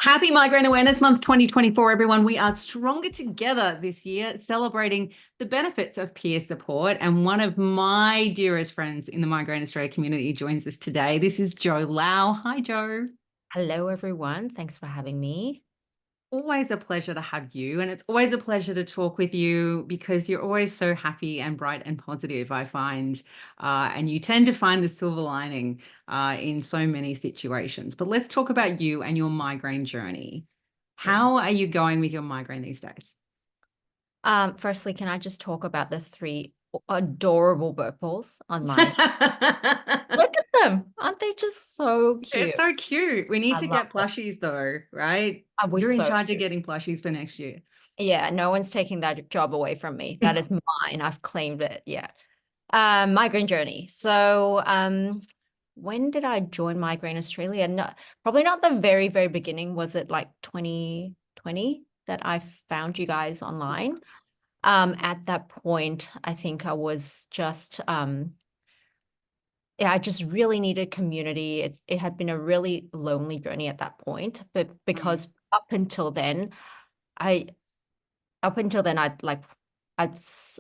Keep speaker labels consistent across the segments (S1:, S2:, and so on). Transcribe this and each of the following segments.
S1: Happy Migraine Awareness Month 2024, everyone. We are stronger together this year, celebrating the benefits of peer support. And one of my dearest friends in the Migraine Australia community joins us today. This is Jo Lau. Hi, Jo.
S2: Hello, everyone. Thanks for having me.
S1: Always a pleasure to have you. And it's always a pleasure to talk with you because you're always so happy and bright and positive, I find. And you tend to find the silver lining in so many situations. But let's talk about you and your migraine journey.
S2: Yeah.
S1: How are you going with your migraine these days?
S2: Firstly, can I just talk about the three adorable purples on my look at them. Aren't they just so
S1: They're
S2: cute?
S1: so cute. We need
S2: I
S1: to
S2: love
S1: get
S2: them.
S1: plushies though, right?
S2: I was
S1: You're in
S2: so
S1: charge of
S2: cute.
S1: getting plushies for next year.
S2: Yeah, no one's taking that job away from me. That is mine. I've claimed it. Yeah. Migraine journey. So, when did I join Migraine Australia? No, probably not the very, very beginning. Was it like 2020 that I found you guys online? At that point, I think I was just yeah, I just really needed community. It had been a really lonely journey at that point, but
S1: Mm,
S2: because I up until then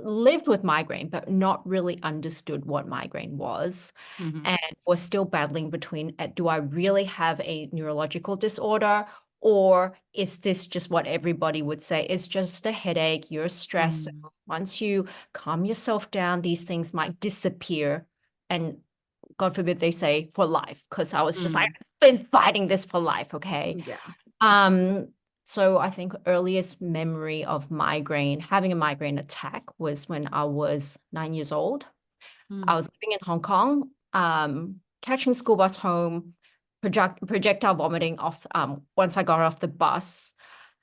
S2: lived with migraine, but not really understood what migraine was,
S1: mhm,
S2: and was still battling between do I really have a neurological disorder, or is this just what everybody would say? It's just a headache, you're stressed.
S1: mm,
S2: Once you calm yourself down, these things might disappear. And God forbid they say for life, because I was just like,
S1: mm.
S2: I've been fighting this for life, okay?
S1: Yeah.
S2: Um, so I think earliest memory of having a migraine attack was when I was 9 years old. I
S1: Mm,
S2: was living in Hong Kong, catching school bus home, projectile vomiting off once I got off the bus.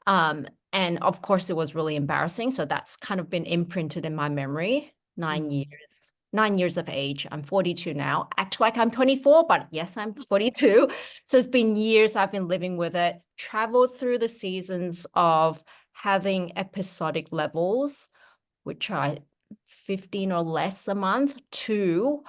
S2: And of course it was really embarrassing. So that's kind of been imprinted in my memory. Nine
S1: mm.
S2: years, 9 years of age. I'm 42 now. Act like I'm 24, but yes, I'm 42. So it's been years I've been living with it, traveled through the seasons of having episodic levels, which are 15 or less a month, to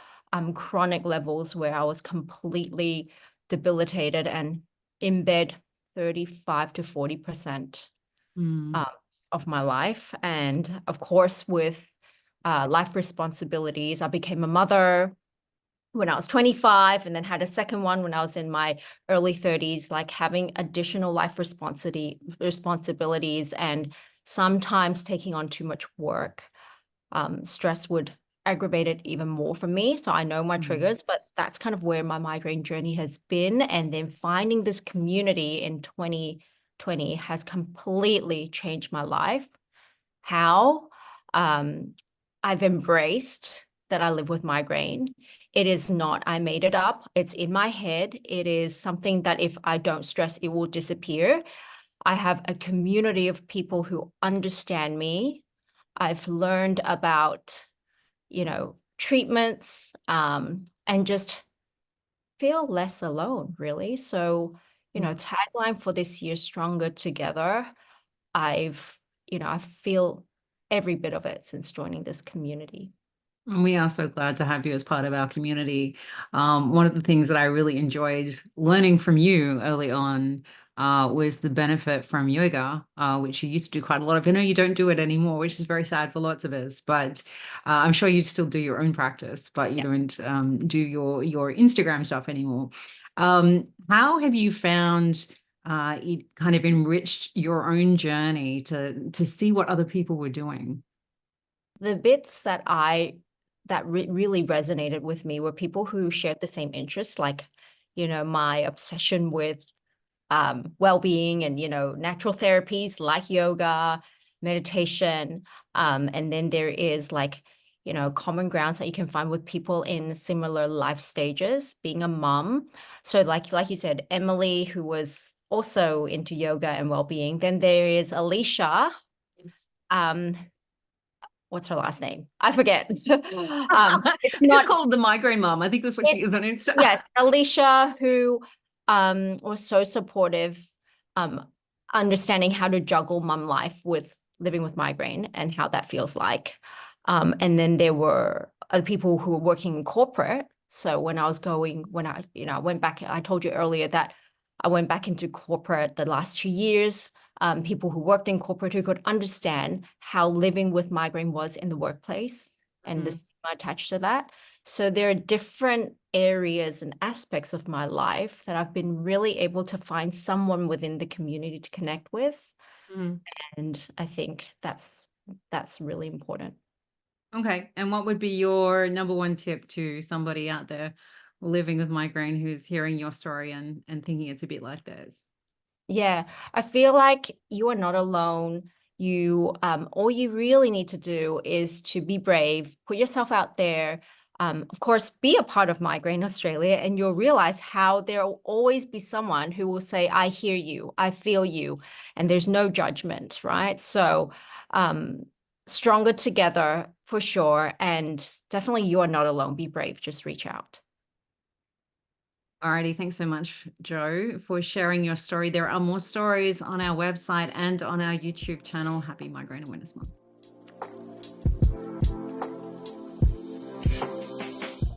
S2: chronic levels where I was completely debilitated and in bed 35 to 40%
S1: Mm.
S2: um, of my life. And of course, with life responsibilities, I became a mother when I was 25 and then had a second one when I was in my early 30s, like having additional life responsibilities and sometimes taking on too much work. Stress would aggravate it even more for me. So I know my
S1: Mm.
S2: triggers, but that's kind of where my migraine journey has been. And then finding this community in 2020 has completely changed my life. How? Um, I've embraced that I live with migraine. It is not, I made it up. It's in my head. It is something that if I don't stress, it will disappear. I have a community of people who understand me. I've learned about, treatments, and just feel less alone, really. So,
S1: Yeah.
S2: tagline for this year, Stronger Together. I've, I feel every bit of it since joining this community.
S1: And we are so glad to have you as part of our community. One of the things that I really enjoyed learning from you early on was the benefit from yoga, which you used to do quite a lot of. I know you don't do it anymore, which is very sad for lots of us, but I'm sure you still do your own practice, but you
S2: Yeah.
S1: don't do your Instagram stuff anymore. How have you found it kind of enriched your own journey to see what other people were doing?
S2: The bits that really resonated with me were people who shared the same interests, like, my obsession with well-being and, natural therapies like yoga, meditation. And then there is like, common grounds that you can find with people in similar life stages, being a mom. So like you said, Emily, who was also into yoga and well-being. Then there is Alicia. Um, what's her last name? I forget. It's
S1: I just
S2: not,
S1: called the migraine mom. I think that's what she
S2: it's
S1: is on Insta.
S2: yes, Alicia, who was so supportive, um, understanding how to juggle mum life with living with migraine and how that feels like. And then there were other people who were working in corporate. So when I went back, I told you earlier that I went back into corporate the last 2 years. People who worked in corporate who could understand how living with migraine was in the workplace and the
S1: Mhm.
S2: stigma attached to that. So there are different areas and aspects of my life that I've been really able to find someone within the community to connect with.
S1: Mhm.
S2: And I think that's really important.
S1: Okay. And what would be your number one tip to somebody out there living with migraine who's hearing your story and thinking it's a bit like theirs?
S2: Yeah, I feel like you are not alone. All you really need to do is to be brave, put yourself out there. Of course, be a part of Migraine Australia, and you'll realize how there will always be someone who will say, "I hear you, I feel you," and there's no judgment, right? So, um, stronger together for sure, and definitely you are not alone. Be brave, just reach out.
S1: Alrighty, thanks so much, Joe, for sharing your story. There are more stories on our website and on our YouTube channel. Happy Migraine Awareness Month.